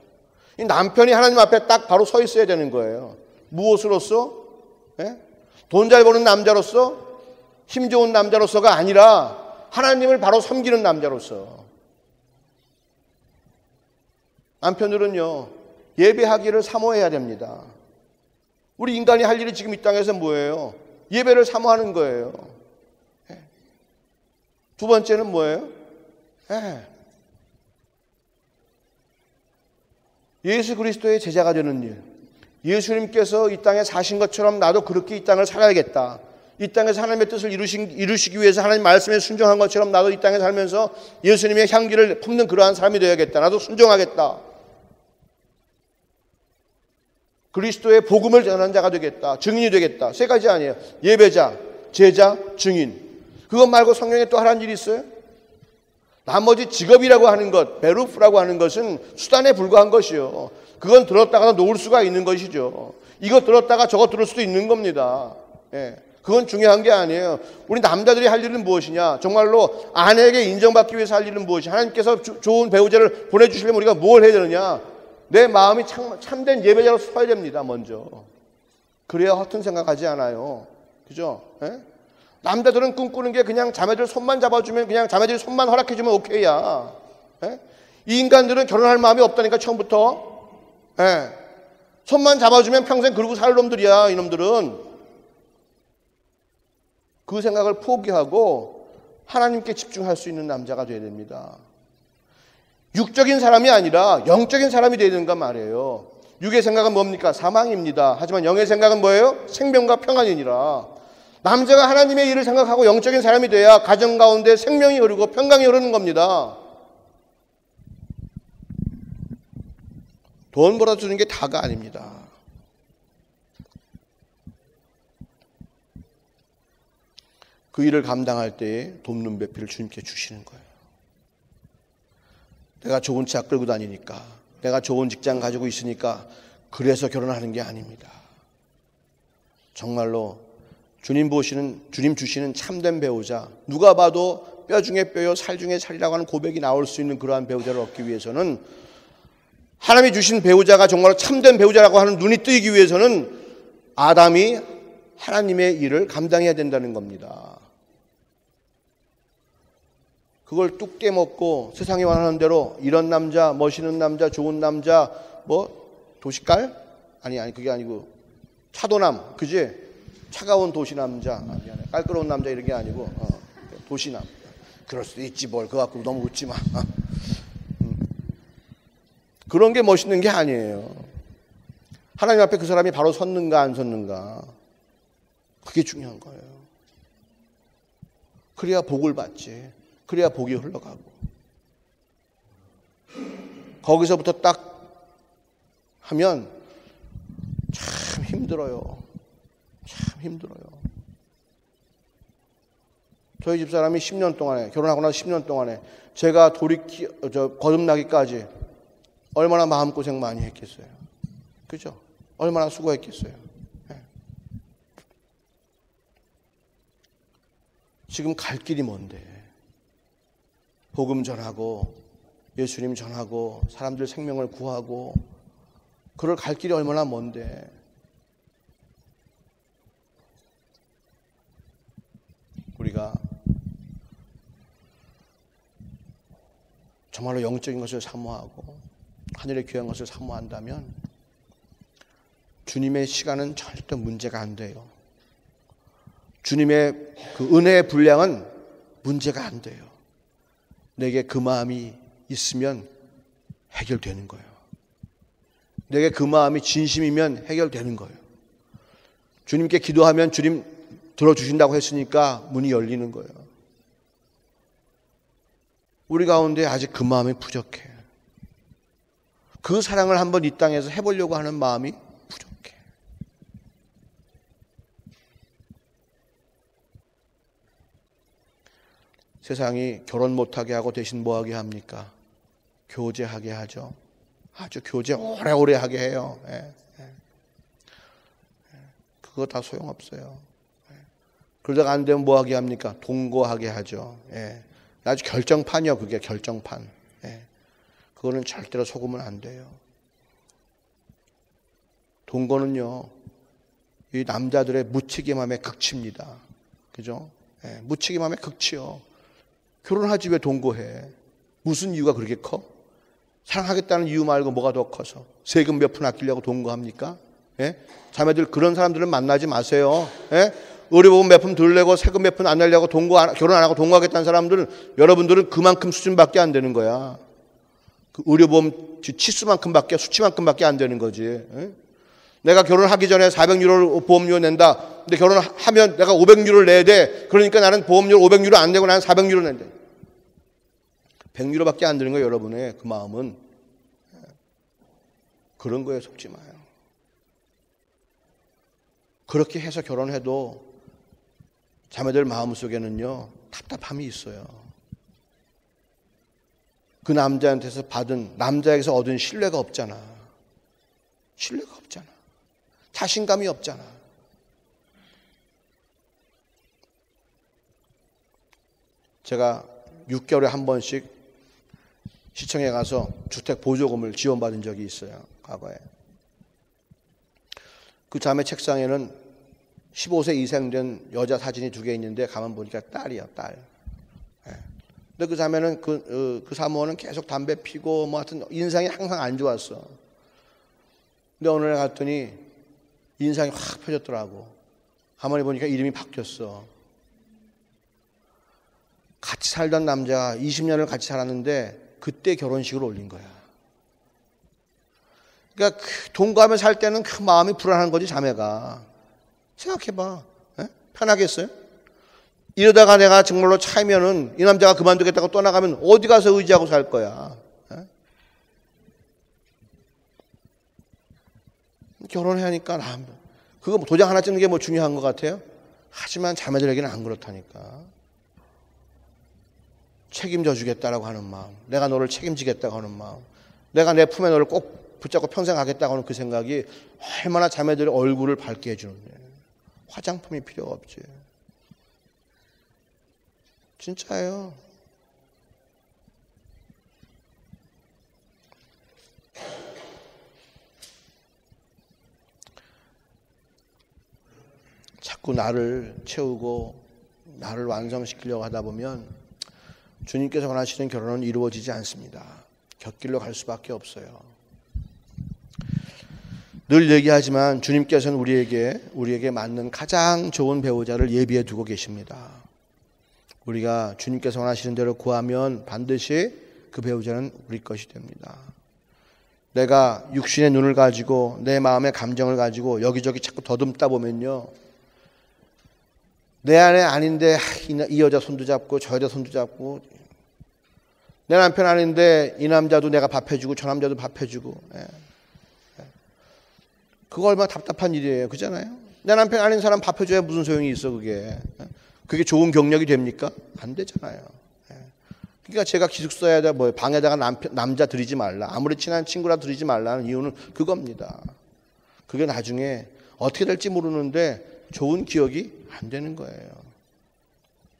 이 남편이 하나님 앞에 딱 바로 서 있어야 되는 거예요. 무엇으로서? 네? 돈 잘 버는 남자로서, 힘 좋은 남자로서가 아니라 하나님을 바로 섬기는 남자로서. 남편들은요, 예배하기를 사모해야 됩니다. 우리 인간이 할 일이 지금 이 땅에서 뭐예요? 예배를 사모하는 거예요. 두 번째는 뭐예요? 예수 그리스도의 제자가 되는 일. 예수님께서 이 땅에 사신 것처럼 나도 그렇게 이 땅을 살아야겠다. 이 땅에서 하나님의 뜻을 이루시기 위해서 하나님 말씀에 순종한 것처럼 나도 이 땅에 살면서 예수님의 향기를 품는 그러한 사람이 되어야겠다. 나도 순종하겠다. 그리스도의 복음을 전하는 자가 되겠다. 증인이 되겠다. 세 가지 아니에요. 예배자, 제자, 증인. 그것 말고 성경에 또 하라는 일이 있어요? 나머지 직업이라고 하는 것, 베루프라고 하는 것은 수단에 불과한 것이요. 그건 들었다가 놓을 수가 있는 것이죠. 이거 들었다가 저거 들을 수도 있는 겁니다. 예. 그건 중요한 게 아니에요. 우리 남자들이 할 일은 무엇이냐? 정말로 아내에게 인정받기 위해서 할 일은 무엇이냐? 하나님께서 좋은 배우자를 보내주시려면 우리가 뭘 해야 되느냐? 내 마음이 참된 예배자로 서야 됩니다. 먼저. 그래야 허튼 생각하지 않아요. 그죠? 예? 남자들은 꿈꾸는 게 그냥 자매들 손만 잡아주면, 그냥 자매들이 손만 허락해주면 오케이야. 예? 이 인간들은 결혼할 마음이 없다니까 처음부터. 예. 손만 잡아주면 평생 그러고 살 놈들이야. 이놈들은. 그 생각을 포기하고 하나님께 집중할 수 있는 남자가 되어야 됩니다. 육적인 사람이 아니라 영적인 사람이 되어야 되는가 말이에요. 육의 생각은 뭡니까? 사망입니다. 하지만 영의 생각은 뭐예요? 생명과 평안이니라. 남자가 하나님의 일을 생각하고 영적인 사람이 돼야 가정 가운데 생명이 흐르고 평강이 흐르는 겁니다. 돈 벌어주는 게 다가 아닙니다. 그 일을 감당할 때에 돕는 배필을 주님께 주시는 거예요. 내가 좋은 차 끌고 다니니까, 내가 좋은 직장 가지고 있으니까 그래서 결혼하는 게 아닙니다. 정말로 주님 주시는 참된 배우자, 누가 봐도 뼈 중에 뼈요 살 중에 살이라고 하는 고백이 나올 수 있는 그러한 배우자를 얻기 위해서는, 하나님이 주신 배우자가 정말로 참된 배우자라고 하는 눈이 뜨이기 위해서는 아담이 하나님의 일을 감당해야 된다는 겁니다. 그걸 뚝 깨먹고 세상이 원하는 대로 이런 남자, 멋있는 남자, 좋은 남자, 뭐 도시깔? 아니 그게 아니고 차도남, 그지? 차가운 도시남자, 미안해, 깔끄러운 남자 이런 게 아니고 도시남. 그럴 수도 있지 뭘, 그거 갖고 너무 웃지 마. 그런 게 멋있는 게 아니에요. 하나님 앞에 그 사람이 바로 섰는가 안 섰는가, 그게 중요한 거예요. 그래야 복을 받지. 그래야 복이 흘러가고. 거기서부터 딱 하면 참 힘들어요. 참 힘들어요. 저희 집사람이 10년 동안에, 결혼하고 나서 10년 동안에 제가 거듭나기까지 얼마나 마음고생 많이 했겠어요. 그죠? 얼마나 수고했겠어요. 네. 지금 갈 길이 뭔데? 복음 전하고 예수님 전하고 사람들 생명을 구하고 그럴 갈 길이 얼마나 먼데. 우리가 정말로 영적인 것을 사모하고 하늘의 귀한 것을 사모한다면 주님의 시간은 절대 문제가 안 돼요. 주님의 그 은혜의 분량은 문제가 안 돼요. 내게 그 마음이 있으면 해결되는 거예요. 내게 그 마음이 진심이면 해결되는 거예요. 주님께 기도하면 주님 들어주신다고 했으니까 문이 열리는 거예요. 우리 가운데 아직 그 마음이 부족해. 그 사랑을 한번 이 땅에서 해보려고 하는 마음이 부족해. 세상이 결혼 못하게 하고 대신 뭐하게 합니까? 교제하게 하죠. 아주 교제 오래오래 하게 해요. 그거 다 소용없어요. 그러다가 안 되면 뭐하게 합니까? 동거하게 하죠. 아주 결정판이요. 그게 결정판. 그거는 절대로 속으면 안 돼요. 동거는요, 이 남자들의 무책임함의 극치입니다. 그죠? 무책임함의 극치요. 결혼하지 왜 동거해? 무슨 이유가 그렇게 커? 사랑하겠다는 이유 말고 뭐가 더 커서? 세금 몇 푼 아끼려고 동거합니까? 자매들, 그런 사람들은 만나지 마세요. 의료보험 몇 푼 덜 내고 세금 몇 푼 안 내려고 결혼 안 하고 동거하겠다는 사람들은, 여러분들은 그만큼 수준밖에 안 되는 거야. 그 의료보험 치수만큼밖에 수치만큼밖에 안 되는 거지. 에? 내가 결혼하기 전에 400유로 보험료 낸다. 근데 결혼하면 내가 500유로를 내야 돼. 그러니까 나는 보험료 500유로 안 내고 나는 400유로 낸대. 100유로밖에 안 되는 거예요, 여러분의 그 마음은. 그런 거에 속지 마요. 그렇게 해서 결혼해도 자매들 마음속에는요, 답답함이 있어요. 그 남자한테서 받은, 남자에게서 얻은 신뢰가 없잖아. 신뢰가 없잖아. 자신감이 없잖아. 제가 6개월에 한 번씩 시청에 가서 주택 보조금을 지원받은 적이 있어요. 과거에. 그 자매 책상에는 15세 이상 된 여자 사진이 2개 있는데 가만 보니까 딸이요, 딸. 근데 그 자매는 그 사모는 계속 담배 피고 뭐 하여튼 인상이 항상 안 좋았어. 근데 어느 날 갔더니 인상이 확 펴졌더라고. 가만히 보니까 이름이 바뀌었어. 같이 살던 남자가 20년을 같이 살았는데 그때 결혼식을 올린 거야. 그러니까 동거하며 살 때는 그 마음이 불안한 거지, 자매가. 생각해봐. 에? 편하겠어요? 이러다가 내가 정말로 차이면은 이 남자가 그만두겠다고 떠나가면 어디 가서 의지하고 살 거야. 에? 결혼해야 하니까 그거 뭐 도장 하나 찍는 게 뭐 중요한 것 같아요? 하지만 자매들에게는 안 그렇다니까. 책임져 주겠다라고 하는 마음, 내가 너를 책임지겠다고 하는 마음, 내가 내 품에 너를 꼭 붙잡고 평생 하겠다고 하는 그 생각이 얼마나 자매들의 얼굴을 밝게 해주는데. 화장품이 필요가 없지. 진짜예요. 자꾸 나를 채우고 나를 완성시키려고 하다 보면 주님께서 원하시는 결혼은 이루어지지 않습니다. 곁길로 갈 수밖에 없어요. 늘 얘기하지만 주님께서는 우리에게 맞는 가장 좋은 배우자를 예비해 두고 계십니다. 우리가 주님께서 원하시는 대로 구하면 반드시 그 배우자는 우리 것이 됩니다. 내가 육신의 눈을 가지고 내 마음의 감정을 가지고 여기저기 자꾸 더듬다 보면요, 내 안에 아닌데 이 여자 손도 잡고 저 여자 손도 잡고, 내 남편 아닌데 이 남자도 내가 밥 해주고 저 남자도 밥 해주고. 그거 얼마나 답답한 일이에요. 그잖아요. 내 남편 아닌 사람 밥 해줘야 무슨 소용이 있어. 그게 좋은 경력이 됩니까? 안 되잖아요. 그러니까 제가 기숙사에다 방에다가 남자 들이지 말라, 아무리 친한 친구라 들이지 말라는 이유는 그겁니다. 그게 나중에 어떻게 될지 모르는데 좋은 기억이 안 되는 거예요.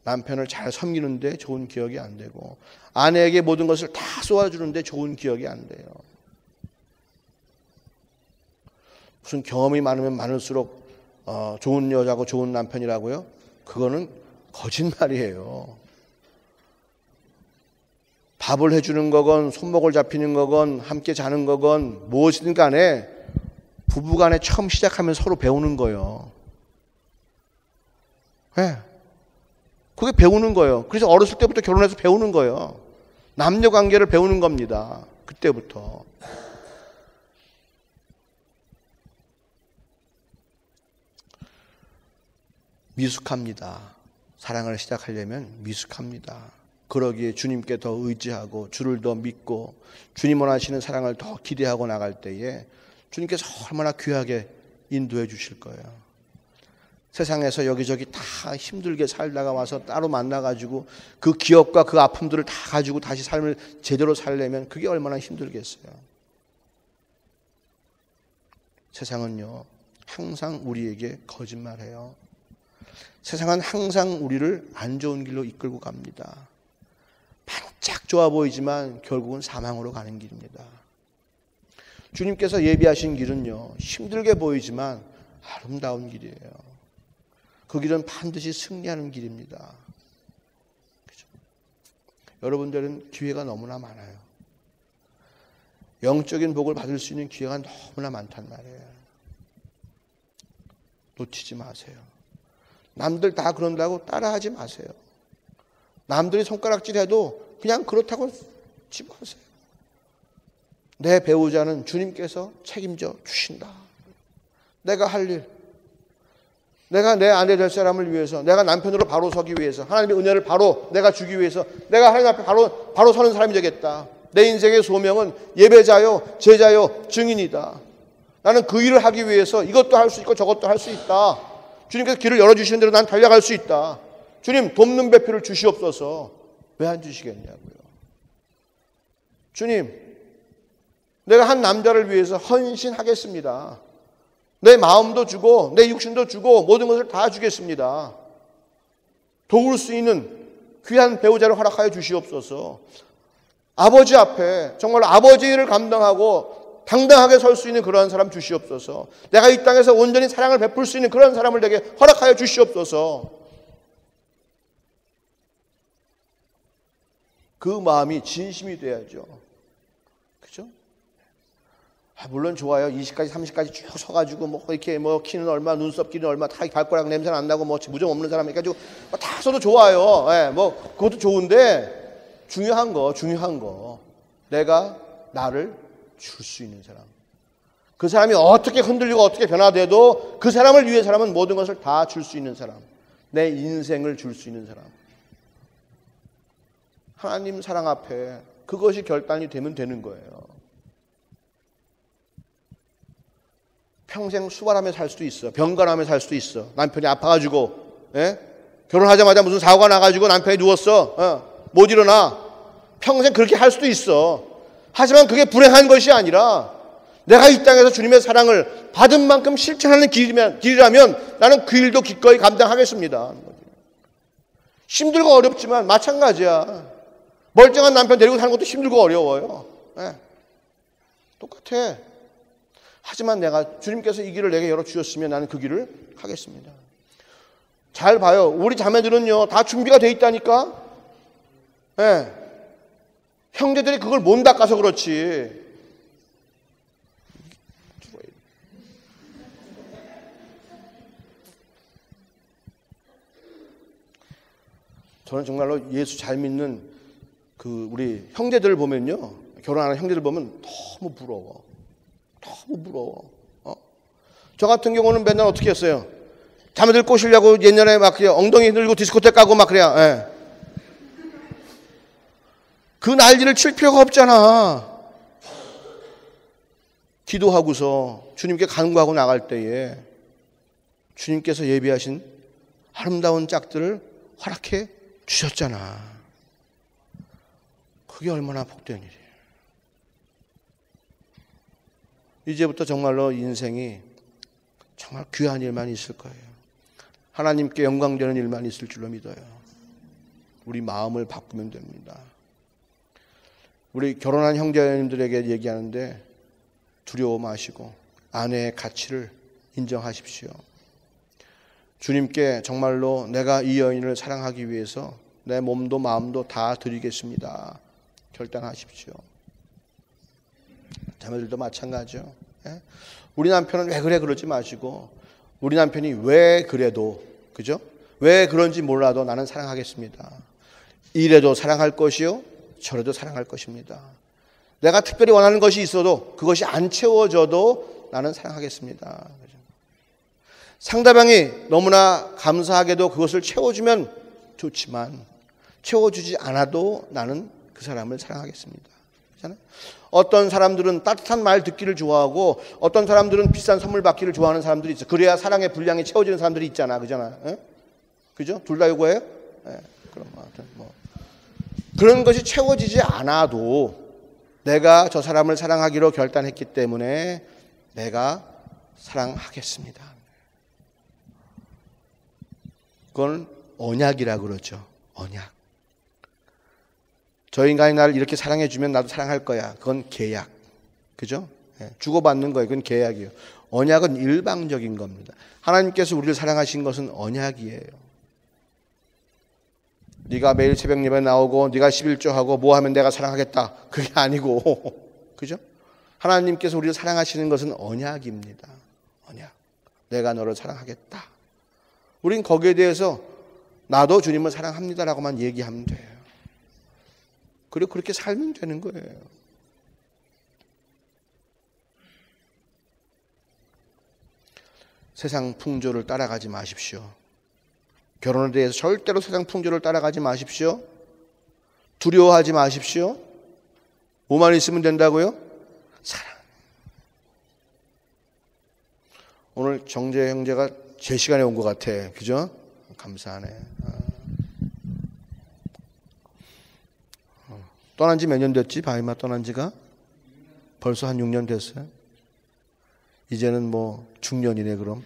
남편을 잘 섬기는데 좋은 기억이 안 되고, 아내에게 모든 것을 다 쏘아주는데 좋은 기억이 안 돼요. 무슨 경험이 많으면 많을수록 좋은 여자고 좋은 남편이라고요? 그거는 거짓말이에요. 밥을 해주는 거건 손목을 잡히는 거건 함께 자는 거건 무엇이든 간에 부부간에 처음 시작하면 서로 배우는 거예요. 네. 그게 배우는 거예요. 그래서 어렸을 때부터 결혼해서 배우는 거예요. 남녀 관계를 배우는 겁니다. 그때부터. 미숙합니다. 사랑을 시작하려면 미숙합니다. 그러기에 주님께 더 의지하고 주를 더 믿고 주님 원하시는 사랑을 더 기대하고 나갈 때에 주님께서 얼마나 귀하게 인도해 주실 거예요. 세상에서 여기저기 다 힘들게 살다가 와서 따로 만나가지고 그 기억과 그 아픔들을 다 가지고 다시 삶을 제대로 살려면 그게 얼마나 힘들겠어요. 세상은요, 항상 우리에게 거짓말해요. 세상은 항상 우리를 안 좋은 길로 이끌고 갑니다. 반짝 좋아 보이지만 결국은 사망으로 가는 길입니다. 주님께서 예비하신 길은요, 힘들게 보이지만 아름다운 길이에요. 그 길은 반드시 승리하는 길입니다. 그렇죠? 여러분들은 기회가 너무나 많아요. 영적인 복을 받을 수 있는 기회가 너무나 많단 말이에요. 놓치지 마세요. 남들 다 그런다고 따라하지 마세요. 남들이 손가락질해도 그냥 그렇다고 집어하세요. 내 배우자는 주님께서 책임져 주신다. 내가 할 일, 내가 내 아내 될 사람을 위해서, 내가 남편으로 바로 서기 위해서, 하나님의 은혜를 바로 내가 주기 위해서 내가 하나님 앞에 바로 서는 사람이 되겠다. 내 인생의 소명은 예배자요, 제자요, 증인이다. 나는 그 일을 하기 위해서 이것도 할 수 있고 저것도 할 수 있다. 주님께서 길을 열어주시는 대로 난 달려갈 수 있다. 주님, 돕는 배필을 주시옵소서. 왜 안 주시겠냐고요. 주님, 내가 한 남자를 위해서 헌신하겠습니다. 내 마음도 주고 내 육신도 주고 모든 것을 다 주겠습니다. 도울 수 있는 귀한 배우자를 허락하여 주시옵소서. 아버지 앞에 정말 아버지 일을 감당하고 당당하게 설 수 있는 그러한 사람 주시옵소서. 내가 이 땅에서 온전히 사랑을 베풀 수 있는 그런 사람을 내게 허락하여 주시옵소서. 그 마음이 진심이 돼야죠. 그죠? 물론 좋아요. 20까지 30까지 쭉 서가지고 뭐 이렇게 뭐 키는 얼마, 눈썹 길이는 얼마, 다 발가락 냄새 안 나고 뭐 무좀 없는 사람 해가지고 다 써도 좋아요. 예, 뭐 그것도 좋은데 중요한 거 내가 나를 줄 수 있는 사람. 그 사람이 어떻게 흔들리고 어떻게 변화돼도 그 사람을 위해서라면 모든 것을 다 줄 수 있는 사람. 내 인생을 줄 수 있는 사람. 하나님 사랑 앞에 그것이 결단이 되면 되는 거예요. 평생 수발하며 살 수도 있어. 병간하며 살 수도 있어. 남편이 아파가지고, 결혼하자마자 무슨 사고가 나가지고 남편이 누웠어. 못 일어나. 평생 그렇게 할 수도 있어. 하지만 그게 불행한 것이 아니라 내가 이 땅에서 주님의 사랑을 받은 만큼 실천하는 길이라면 나는 그 일도 기꺼이 감당하겠습니다. 힘들고 어렵지만 마찬가지야. 멀쩡한 남편 데리고 사는 것도 힘들고 어려워요. 똑같아. 하지만 내가 주님께서 이 길을 내게 열어주셨으면 나는 그 길을 가겠습니다. 잘 봐요. 우리 자매들은요 다 준비가 돼 있다니까. 형제들이 그걸 못 닦아서 그렇지. 저는 정말로 예수 잘 믿는 그 우리 형제들을 보면요, 결혼하는 형제들 보면 너무 부러워. 너무 부러워. 저 같은 경우는 맨날 어떻게 했어요? 자매들 꼬시려고 옛날에 막 그냥 엉덩이 들고 디스코텍 까고 막 그래야. 그 난리를 칠 필요가 없잖아. 기도하고서 주님께 간구하고 나갈 때에 주님께서 예비하신 아름다운 짝들을 허락해 주셨잖아. 그게 얼마나 복된 일이에요. 이제부터 정말로 인생이 정말 귀한 일만 있을 거예요. 하나님께 영광되는 일만 있을 줄로 믿어요. 우리 마음을 바꾸면 됩니다. 우리 결혼한 형제님들에게 얘기하는데 두려워 마시고 아내의 가치를 인정하십시오. 주님께 정말로 내가 이 여인을 사랑하기 위해서 내 몸도 마음도 다 드리겠습니다. 결단하십시오. 자매들도 마찬가지죠. 우리 남편은 왜 그래 그러지 마시고 우리 남편이 왜 그래도, 그죠? 왜 그런지 몰라도 나는 사랑하겠습니다. 이래도 사랑할 것이요 저래도 사랑할 것입니다. 내가 특별히 원하는 것이 있어도 그것이 안 채워져도 나는 사랑하겠습니다. 상대방이 너무나 감사하게도 그것을 채워주면 좋지만 채워주지 않아도 나는 그 사람을 사랑하겠습니다. 그렇잖아요? 어떤 사람들은 따뜻한 말 듣기를 좋아하고 어떤 사람들은 비싼 선물 받기를 좋아하는 사람들이 있어. 그래야 사랑의 분량이 채워지는 사람들이 있잖아. 그잖아. 그죠? 둘 다 요거예요? 그럼 뭐 그런 것이 채워지지 않아도 내가 저 사람을 사랑하기로 결단했기 때문에 내가 사랑하겠습니다. 그건 언약이라고 그러죠. 언약. 저 인간이 나를 이렇게 사랑해주면 나도 사랑할 거야. 그건 계약. 그죠? 주고받는 거예요. 그건 계약이에요. 언약은 일방적인 겁니다. 하나님께서 우리를 사랑하신 것은 언약이에요. 네가 매일 새벽 예배 나오고 네가 11조하고 뭐 하면 내가 사랑하겠다. 그게 아니고 그죠? 하나님께서 우리를 사랑하시는 것은 언약입니다. 언약. 내가 너를 사랑하겠다. 우린 거기에 대해서 나도 주님을 사랑합니다라고만 얘기하면 돼요. 그리고 그렇게 살면 되는 거예요. 세상 풍조를 따라가지 마십시오. 결혼에 대해서 절대로 세상 풍조를 따라가지 마십시오. 두려워하지 마십시오. 뭐만 있으면 된다고요? 사랑. 오늘 정재 형제가 제 시간에 온 것 같아. 그죠? 감사하네. 떠난 지 몇 년 됐지? 바이마 떠난 지가? 벌써 한 6년 됐어요. 이제는 뭐 중년이네 그럼.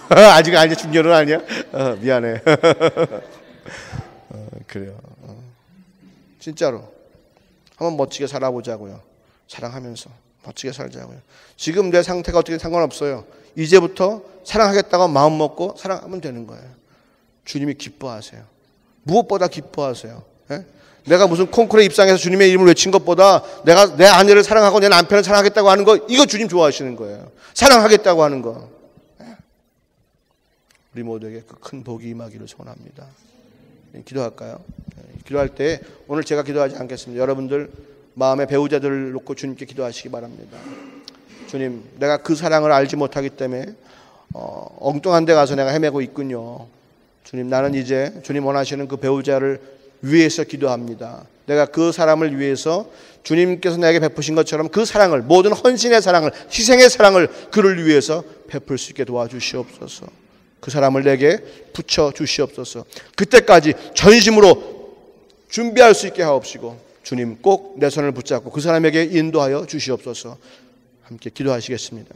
아직 아니 중년은 아니야? 미안해. 그래요. 진짜로 한번 멋지게 살아보자고요. 사랑하면서 멋지게 살자고요. 지금 내 상태가 어떻게 상관없어요. 이제부터 사랑하겠다고 마음 먹고 사랑하면 되는 거예요. 주님이 기뻐하세요. 무엇보다 기뻐하세요. 예? 내가 무슨 콩쿠르에 입상해서 주님의 이름을 외친 것보다 내가 내 아내를 사랑하고 내 남편을 사랑하겠다고 하는 거, 이거 주님 좋아하시는 거예요. 사랑하겠다고 하는 거. 예? 우리 모두에게 그 큰 복이 임하기를 소원합니다. 기도할까요? 기도할 때 오늘 제가 기도하지 않겠습니다. 여러분들 마음의 배우자들을 놓고 주님께 기도하시기 바랍니다. 주님, 내가 그 사랑을 알지 못하기 때문에 엉뚱한 데 가서 내가 헤매고 있군요. 주님, 나는 이제 주님 원하시는 그 배우자를 위해서 기도합니다. 내가 그 사람을 위해서 주님께서 내게 베푸신 것처럼 그 사랑을, 모든 헌신의 사랑을, 희생의 사랑을 그를 위해서 베풀 수 있게 도와주시옵소서. 그 사람을 내게 붙여주시옵소서. 그때까지 전심으로 준비할 수 있게 하옵시고 주님 꼭 내 손을 붙잡고 그 사람에게 인도하여 주시옵소서. 함께 기도하시겠습니다.